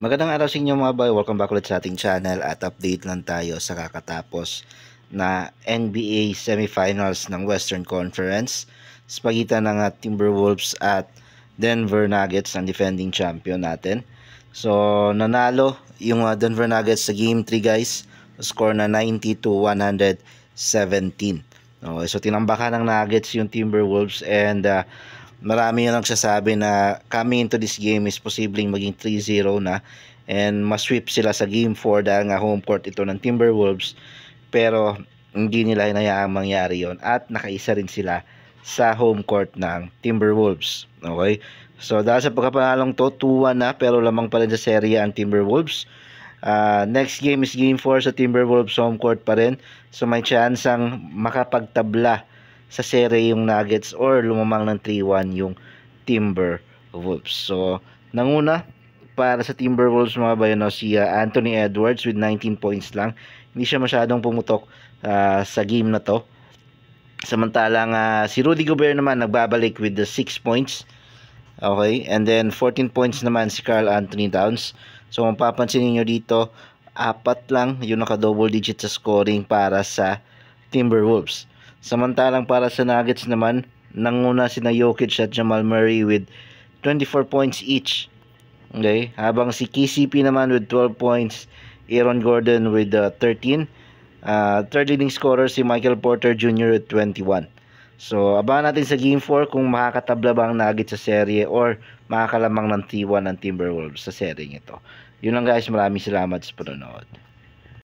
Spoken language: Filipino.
Magandang araw sa inyo mga boy, welcome back ulit sa ating channel at update lang tayo sa kakatapos na NBA semifinals ng Western Conference sa pagitan ng Timberwolves at Denver Nuggets, ang defending champion natin. So nanalo yung Denver Nuggets sa game 3 guys, score na 90-117. Okay, so tinambakan ng Nuggets yung Timberwolves and marami yung nagsasabi na coming into this game is posibleng maging 3-0 na and ma-sweep sila sa game 4 dahil nga home court ito ng Timberwolves, pero hindi nila hinayaang mangyari yon at nakaisa rin sila sa home court ng Timberwolves. Okay, so dahil sa pagkapanalong to 2-1 na, pero lamang pa rin sa serye ang Timberwolves. Next game is game 4 sa Timberwolves, home court pa rin, so may chance ang makapagtabla sa serye yung Nuggets or lumamang ng 3-1 yung Timberwolves. So nanguna para sa Timberwolves mga bayan, si Anthony Edwards with 19 points lang. Hindi siya masyadong pumutok sa game na to. Samantalang si Rudy Gobert naman nagbabalik with the 6 points. Okay, and then 14 points naman si Karl Anthony Towns. So mapapansin niyo dito, apat lang yung naka-double digit sa scoring para sa Timberwolves. Samantalang para sa Nuggets naman, nanguna sina Jokic at Jamal Murray with 24 points each. Okay, habang si KCP naman with 12 points, Aaron Gordon with 13. Third leading scorer si Michael Porter Jr. with 21. So abangan natin sa game 4 kung makakatabla ba ang Nuggets sa serye or makakalamang ng 3-1 ng Timberwolves sa serye ito. Yun lang guys, maraming salamat sa panonood.